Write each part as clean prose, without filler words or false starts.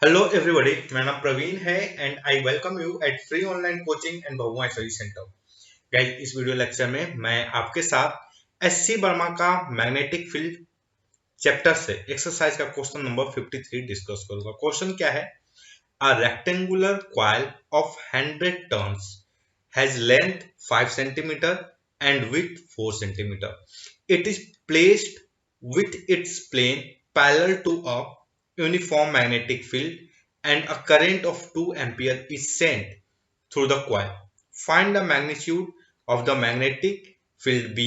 Hello everybody, मेरा नाम प्रवीण है and I welcome you at free online coaching and Bhagwan study centre. Guys, इस video lecture में मैं आपके साथ एससी वर्मा का मैग्नेटिक फील्ड चैप्टर से एक्सरसाइज का क्वेश्चन नंबर 53 डिस्कस करूंगा। क्वेश्चन क्या है? A rectangular coil of 100 turns has length 5 centimetre and width 4 centimetre. It is placed with its plane parallel to a uniform magnetic field and a current of 2 ampere is sent through the coil. Find the magnitude of the magnetic field B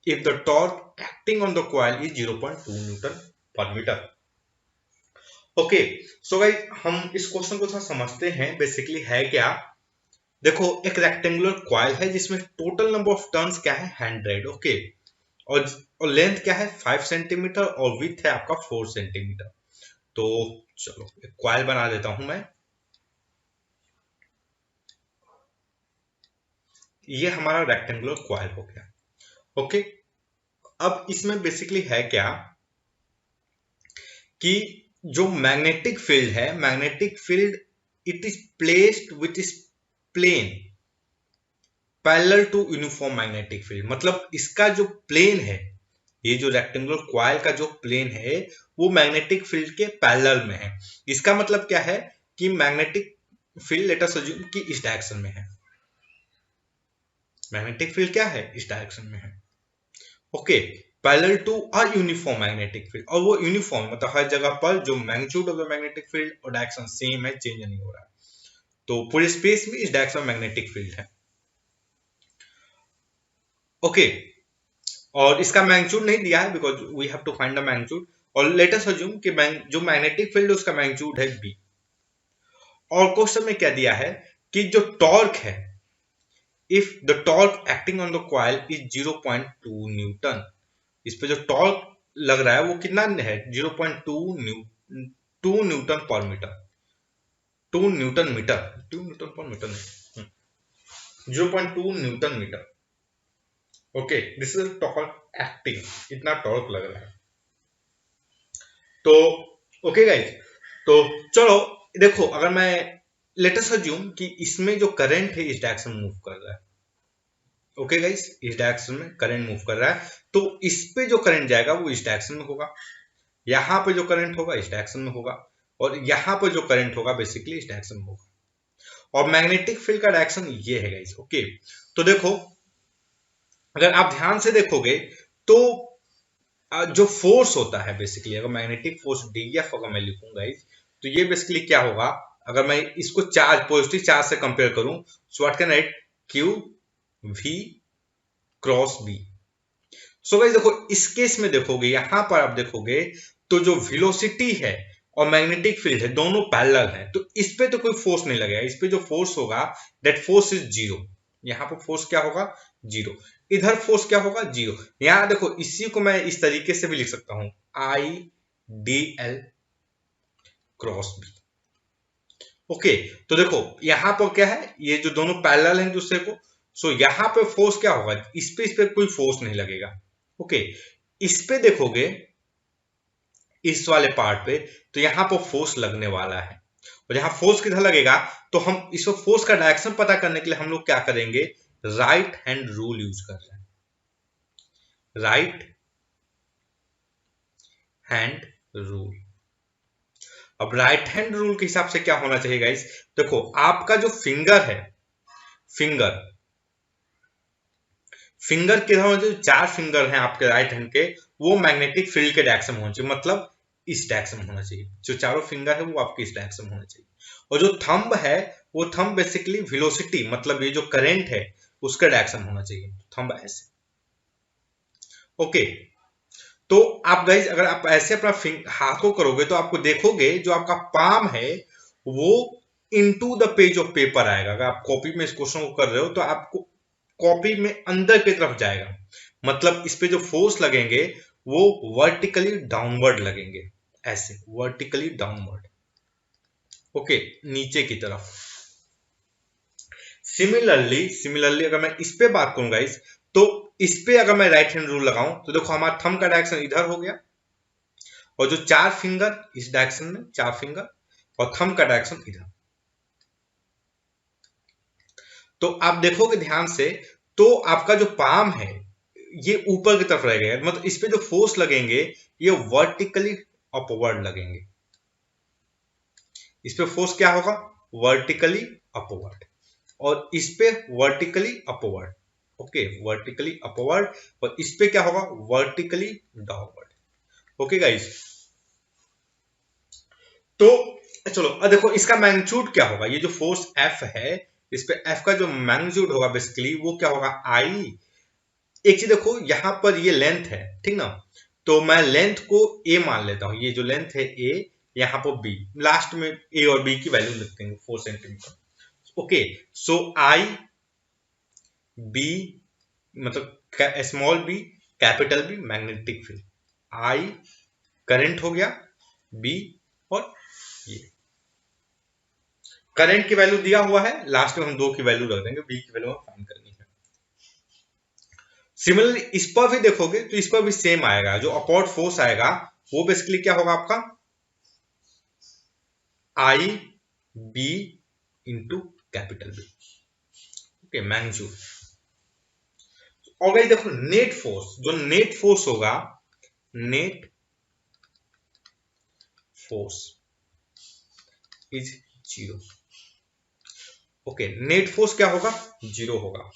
if the torque acting on the coil is 0.2 Newton per meter. Okay, so guys हम इस question को थोड़ा समझते हैं। Basically है क्या, देखो एक रेक्टेंगुलर कॉइल है जिसमें टोटल नंबर ऑफ टर्न्स क्या है 100. ओके, और लेंथ क्या है 5 सेंटीमीटर और विड्थ है आपका 4 सेंटीमीटर. तो चलो एक कॉइल बना देता हूं मैं। ये हमारा रेक्टेंगुलर कॉइल हो गया। ओके, अब इसमें बेसिकली है क्या कि जो मैग्नेटिक फील्ड है, magnetic field it is placed with is plane parallel to uniform magnetic field. मतलब इसका जो प्लेन है, ये जो रेक्टेंगुलर कॉइल का जो प्लेन है वो मैग्नेटिक फील्ड के पैरेलल में है। इसका मतलब क्या है कि magnetic field late us assume कि इस डायरेक्शन में है। मैग्नेटिक फील्ड क्या है? इस डायरेक्शन में है। Okay, parallel to a uniform magnetic field, और वो यूनिफॉर्म मतलब हर जगह पर जो magnitude of the magnetic field और डायरेक्शन सेम है, चेंज नहीं हो रहा है। तो पूरे स्पेस में इस डायरेक्शन में मैग्नेटिक फील्ड है। ओके, और इसका मैग्नीट्यूड नहीं दिया है because we have to find the magnitude. और लेट अस अज्यूम कि जो मैग्नेटिक फील्ड है उसका मैग्नीट्यूड है बी। और क्वेश्चन में क्या दिया है कि जो टॉर्क है, if the torque acting on the coil is 0.2 Newton, इस पे जो टॉर्क लग रहा है वो कितना है? 0.2 newton per metre. 2 newton metre, 2 newton per metre नहीं, 0.2 newton metre. Okay, this is torque acting, इतना टॉर्क लग रहा है। तो ओके गाइस, तो चलो देखो, अगर मैं लेट अस अज्यूम कि इसमें जो करंट है इस डायरेक्शन में मूव कर रहा है। ओके गाइस, इस डायरेक्शन में करंट मूव कर रहा है, तो इस पे जो करंट जाएगा वो इस डायरेक्शन में होगा, यहाँ पे जो करंट होगा इस डायरेक्शन में होगा, और यहाँ पे जो करंट होगा बेसिकली इस डायरेक्शन में होगा। और मैग्नेटिक फील्ड का डायरेक्शन ये है गाइस। ओके, तो देखो अगर आप ध्यान से देखोगे तो जो फोर्स होता है बेसिकली, अगर मैग्नेटिक फोर्स डीएफ अगर मैं लिखूंगा तो ये बेसिकली क्या होगा, अगर मैं इसको चार्ज, पॉजिटिव चार्ज से कंपेयर करूं, so what can write, q we cross B. So guys देखो, इस केस में देखोगे, यहां पर आप देखोगे तो जो वेलोसिटी है और मैग्नेटिक फील्ड है दोनों पैरेलल है, तो इस पे तो कोई फोर्स नहीं लगेगा। इस पे जो फोर्स होगा दैट फोर्स इज जीरो। यहां पर फोर्स क्या होगा? जीरो। इधर फोर्स क्या होगा? जीरो। यहां देखो, इसी को मैं इस तरीके से भी लिख सकता हूं, I D L cross B. Okay, तो देखो यहां पर क्या है, ये जो दोनों पैरेलल हैं दूसरे को, सो यहां पे फोर्स क्या होगा? इस पे कोई फोर्स नहीं लगेगा। ओके, इस पे देखोगे, इस वाले पार्ट पे, तो यहां पर फोर्स लगने वाला है। और यहां फोर्स किधर लगेगा, तो हम इस फोर्स का डायरेक्शन पता करने के लिए हम लोग क्या करेंगे, राइट हैंड रूल यूज कर रहे हैं। Right hand rule. अब राइट हैंड रूल के हिसाब से क्या होना चाहिए गाइस, देखो आपका जो फिंगर है, फिंगर फिंगर किधर होना चाहिए? चार फिंगर हैं आपके राइट हैंड के, वो मैग्नेटिक फील्ड के डायरेक्शन में होना चाहिए, मतलब इस डायरेक्शन में होना चाहिए। जो चारों फिंगर है वो आपके इस डायरेक्शन में होना चाहिए। और जो थंब है, वो थंब बेसिकली वेलोसिटी, मतलब ये जो करंट है उसका डायरेक्शन होना चाहिए, थंब ऐसे। ओके, तो आप गाइज अगर आप ऐसे अपना हाथ को करोगे तो आपको देखोगे जो आपका पाम है वो into the page of paper आएगा। अगर आप कॉपी में इस क्वेश्चन को कर रहे हो तो आपको कॉपी में अंदर की तरफ जाएगा, मतलब इस पे जो फोर्स लगेंगे वो वर्टिकली डाउनवर्ड लगेंगे, ऐसे वर्टिकली डाउनवर्ड। ओके, नीचे की तरफ। सिमिलरली अगर मैं इस पे बात करूंगा तो इस पे अगर मैं राइट हैंड रूल लगाऊं तो देखो हमारा थंब का डायरेक्शन इधर हो गया, और जो चार फिंगर इस डायरेक्शन में, चार फिंगर, और थंब का डायरेक्शन इधर। तो आप देखोगे ध्यान से तो आपका जो पाम है ये ऊपर की तरफ रहेगा, मतलब इस पे जो फोर्स लगेंगे ये वर्टिकली अपवर्ड लगेंगे। इस पे फोर्स क्या होगा? वर्टिकली अपवर्ड, और इस पे vertically upward. Okay, vertically upward, और इस पे क्या होगा? Vertically downward. ओके गाइस, तो चलो अब देखो इसका मैग्नीट्यूड क्या होगा। ये जो फोर्स F है, इस पे F का जो मैग्नीट्यूड होगा बेसिकली वो क्या होगा? I। एक चीज देखो, यहां पर ये लेंथ है, ठीक ना, तो मैं लेंथ को A मान लेता हूं। ये जो लेंथ है A, यहाँ पर B, लास्ट में A और B की वैल्यू लिखते हैं 4 centimetre. Okay, so I B, मतलब small b capital B magnetic field, I current हो गया, B और ये करंट की वैल्यू दिया हुआ है, लास्ट में हम 2 की वैल्यू रख देंगे, B की वैल्यू हम फाइंड करनी है। सिमिलरली इस पर भी देखोगे तो इस पर भी सेम आएगा, जो अपवर्ड फोर्स आएगा वो बेसिकली क्या होगा आपका? I B into capital B। Okay, magnitude. और गाइस देखो नेट फोर्स, जो नेट फोर्स होगा, net force is 0। Okay, net force क्या होगा? 0 होगा।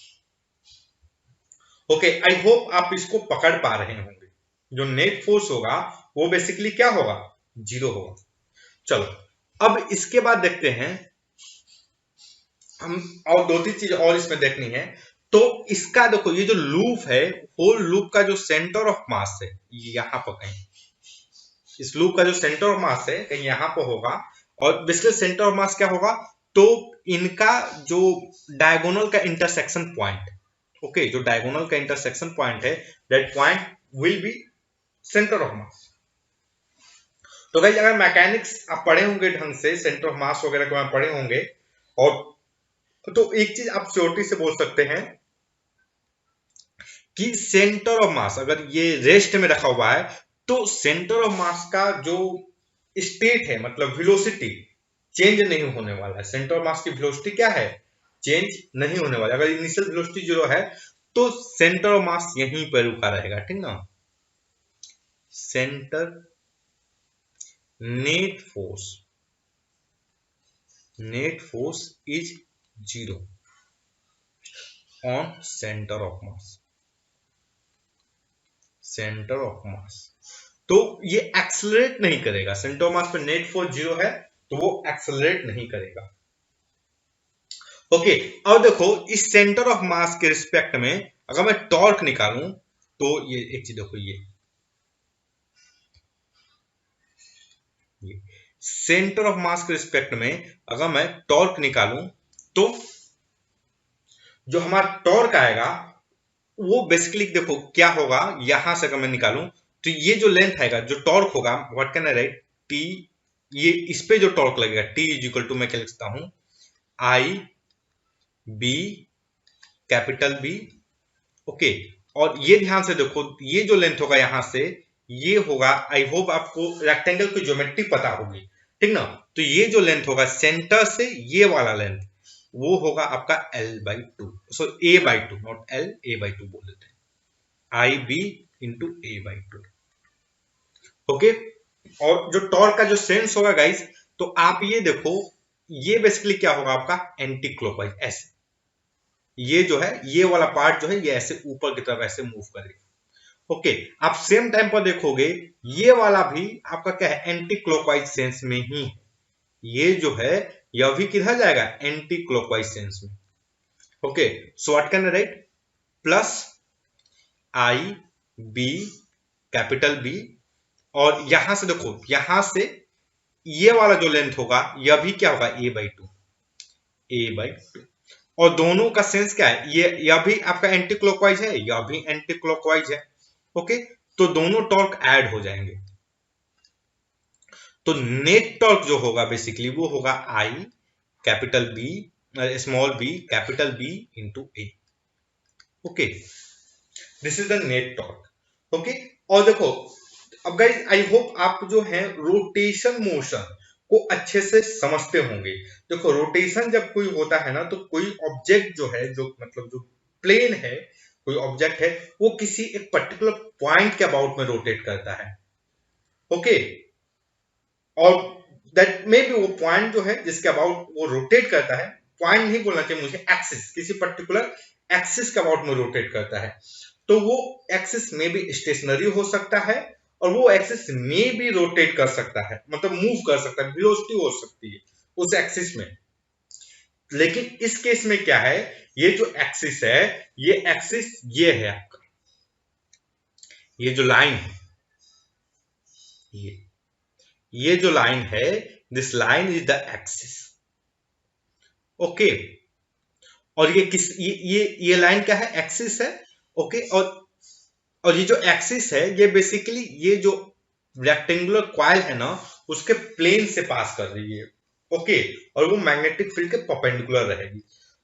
ओके, आई होप आप इसको पकड़ पा रहे होंगे। जो नेट फोर्स होगा वो बेसिकली क्या होगा? 0 होगा। चलो अब इसके बाद देखते हैं हम, और 2-3 चीज और इसमें देखनी है। तो इसका देखो, ये जो लूप है, होल लूप का जो सेंटर ऑफ मास है यहां पर कहीं, इस लूप का जो सेंटर ऑफ मास है कहीं यहां पर होगा। और बेसिकली सेंटर ऑफ मास क्या होगा? तो इनका जो डायगोनल का इंटरसेक्शन पॉइंट, ओके, जो डायगोनल का इंटरसेक्शन पॉइंट है, that point will be centre of mass. तो गाइस अगर मैकेनिक्स आप पढ़े होंगे ढंग से, सेंटर ऑफ मास वगैरह को आप पढ़े होंगे, और तो एक चीज आप श्योरिटी से बोल सकते हैं कि सेंटर ऑफ मास अगर ये रेस्ट में रखा हुआ है तो सेंटर ऑफ मास का जो स्टेट है, मतलब वेलोसिटी, चेंज नहीं होने वाला है। सेंटर ऑफ मास की वेलोसिटी क्या है? चेंज नहीं होने वाला। अगर इनिशियल वेलोसिटी 0 है तो सेंटर ऑफ मास यहीं पर रुका रहेगा, ठीक ना। Centre net force is 0 on centre of mass. तो ये एक्सेलरेट नहीं करेगा। सेंटर ऑफ मास पे नेट फोर्स 0 है तो वो एक्सेलरेट नहीं करेगा। ओके, अब देखो इस सेंटर ऑफ मास के रिस्पेक्ट में अगर मैं टॉर्क निकालूं तो ये एक चीज देखो, ये सेंटर ऑफ मास के रिस्पेक्ट में अगर मैं टॉर्क निकालूं तो जो हमारा टॉर्क आएगा वो बेसिकली देखो क्या होगा। यहां से अगर मैं निकालूं तो ये जो लेंथ आएगा, जो टॉर्क होगा, what can I right? T, ये इस पे जो टॉर्क लगेगा T इज इक्वल टू, मैं क्या लिखता हूं? I B capital B। Okay, और ये ध्यान से देखो, ये जो लेंथ होगा यहां से, ये होगा, आई होप आपको रेक्टेंगल की ज्योमेट्री पता होगी, ठीक ना। तो ये जो लेंथ होगा सेंटर से, ये वाला लेंथ वो होगा आपका L/2, so A/2, not L, A/2 बोल देते हैं, IB इंटू A/2। ओके, और जो टॉर्क का जो सेंस होगा गाइस, तो आप ये देखो, ये बेसिकली क्या होगा आपका? एंटी क्लॉकवाइज, ऐसे ये जो है, ये वाला पार्ट जो है ये ऐसे ऊपर की तरफ ऐसे मूव करेगा। ओके, आप सेम टाइम पर देखोगे ये वाला भी आपका क्या है? एंटी क्लॉकवाइज सेंस में ही है। ये जो है यह भी किधर जाएगा? एंटी क्लॉकवाइज सेंस में। Okay, so what can I right? Plus I B capital B, और यहां से देखो, यहां से ये वाला जो लेंथ होगा यह भी क्या होगा? A/2। और दोनों का सेंस क्या है? यह भी आपका एंटी क्लॉकवाइज है, यह भी एंटी क्लॉकवाइज है। ओके, तो दोनों टॉर्क ऐड हो जाएंगे। तो नेट टॉर्क जो होगा बेसिकली वो होगा I capital B, small b capital B into A। Okay, this is the net torque. Okay, और देखो अब गाइस आई होप आप जो है रोटेशन मोशन को अच्छे से समझते होंगे। देखो रोटेशन जब कोई होता है ना, तो कोई ऑब्जेक्ट जो है, जो मतलब जो प्लेन है, कोई ऑब्जेक्ट है, वो किसी एक पर्टिकुलर पॉइंट के अबाउट में रोटेट करता है। ओके, और दैट में भी वो पॉइंट जो है जिसके अबाउट वो रोटेट करता है, पॉइंट नहीं बोलना चाहिए मुझे, एक्सिस, किसी पर्टिकुलर एक्सिस के अबाउट में रोटेट करता है। तो वो एक्सिस में भी स्टेशनरी हो सकता है और वो एक्सिस में भी रोटेट कर सकता है, मतलब मूव कर सकता है, वेलोसिटी हो सकती है उस एक्सिस में। लेकिन इस केस में क्या है, ये जो एक्सिस है, ये एक्सिस ये है आपका, ये जो लाइन है, ये जो लाइन है, this line is the axis. Okay, और ये किस ये लाइन क्या है, एक्सिस है। ओके, और ये जो एक्सिस है, ये बेसिकली ये जो रेक्टेंगुलर कॉइल है ना, उसके प्लेन से पास कर रही है। ओके, और वो मैग्नेटिक फील्ड के परपेंडिकुलर रहेगी।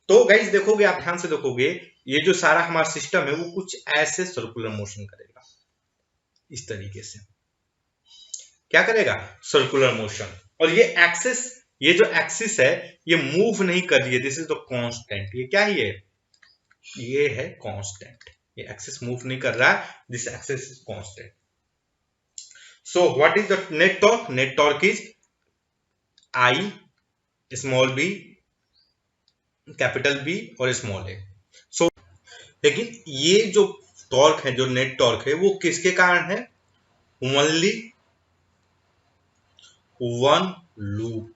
तो गाइस देखोगे, आप ध्यान से देखोगे, ये जो सारा हमारा सिस्टम है वो कुछ ऐसे सर्कुलर मोशन करेगा, इस तरीके से क्या करेगा, सर्कुलर मोशन। और ये एक्सिस, ये जो एक्सिस है, ये मूव नहीं कर रही है, दिस इज द कांस्टेंट। ये क्या है, ये है कांस्टेंट। ये एक्सिस मूव नहीं कर रहा है, this axis is constant. So what is the net torque? Net torque is I small B capital B और स्मॉल ए। सो लेकिन ये जो टॉर्क है, जो नेट टॉर्क है, वो किसके कारण है? Only one loop.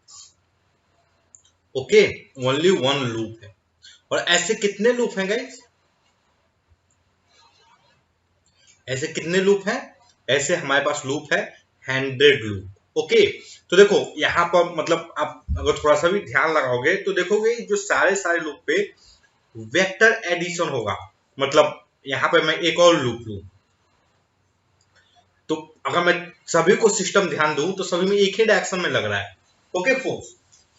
Okay, only one loop है। और ऐसे कितने लूप हैं गाइस? ऐसे कितने लूप हैं? ऐसे हमारे पास लूप है 100 लूप। ओके, तो देखो यहां पर मतलब आप अगर थोड़ा सा भी ध्यान लगाओगे तो देखोगे जो सारे लूप पे वेक्टर एडिशन होगा। मतलब यहां पे मैं एक और लूप लूं, तो अगर मैं सभी को सिस्टम ध्यान दूं तो सभी में एक ही डायरेक्शन में लग रहा है। ओके, फोर्स,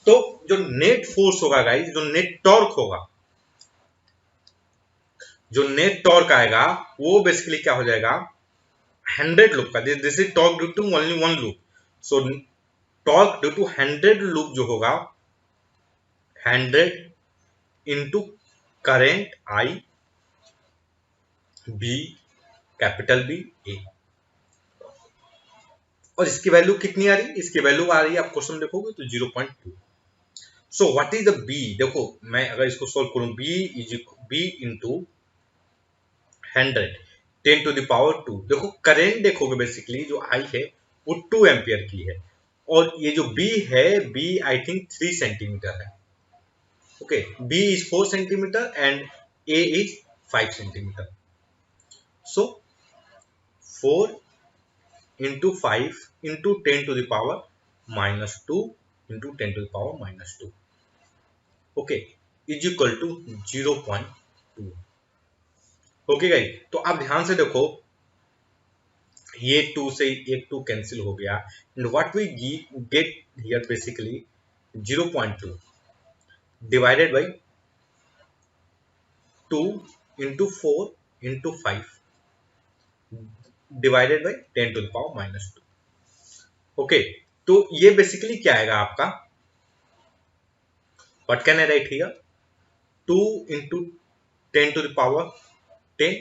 तो जो नेट फोर्स होगा गाइस, जो नेट टॉर्क होगा, जो नेट टॉर्क आएगा, वो बेसिकली क्या हो जाएगा, 100 लूप का, this is torque due to only one loop. So torque due to 100 loop जो होगा, 100 into current I B capital B A. और इसकी वैल्यू कितनी आ रही है? इसकी वैल्यू आ रही है, आप क्वेश्चन देखोगे तो 0.2। So what is the B? देखो मैं अगर इसको सोल्व करूं, B is B into 100 10 to the power 2। देखो करंट देखोगे बेसिकली जो आई है वो 2 एम्पियर की है, और ये जो बी है, बी आई थिंक 3 सेंटीमीटर है। Okay, B is 4 centimetre and A is 5 centimetre. So 4 into 5 into 10 to the power -2 into 10 to the power -2, okay, is equal to 0.2। Okay guys, तो आप ध्यान से देखो, ये 2 से एक 2 कैंसिल हो गया, and what we get here basically 0.2 divided by 2 into 4 into 5 divided by 10 to the power -2। Okay, तो ये बेसिकली क्या आएगा आपका, what can I write here, 2 into 10 to the power 10,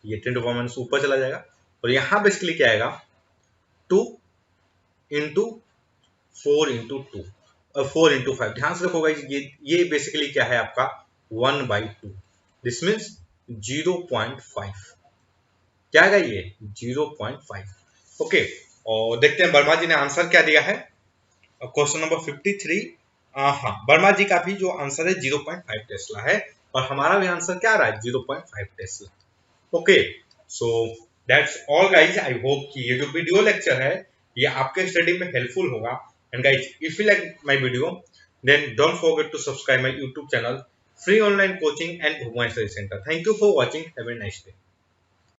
ये 10 टू पावर माइनस ऊपर चला जाएगा, और यहां बेसिकली क्या आएगा, 2 इंटू 4 इंटू 2 और 4 इंटू 5। ध्यान से देखोगा, ये बेसिकली क्या है आपका 1/2, दिस मीन्स 0.5। क्या आएगा ये 0.5। ओके, और देखते हैं वर्मा जी ने आंसर क्या दिया है, क्वेश्चन नंबर 53। हाँ, वर्मा जी का भी जो आंसर है 0.5 टेस्ला है, और हमारा भी आंसर क्या आ रहा है 0.5 Tesla. Okay, so that's all guys. I hope कि ये जो वीडियो लेक्चर है ये आपके स्टडी में हेल्पफुल होगा। And guys, if you like my video then don't forget to subscribe my YouTube channel free online coaching and Bhuvan study centre. Thank you for watching, have a nice day.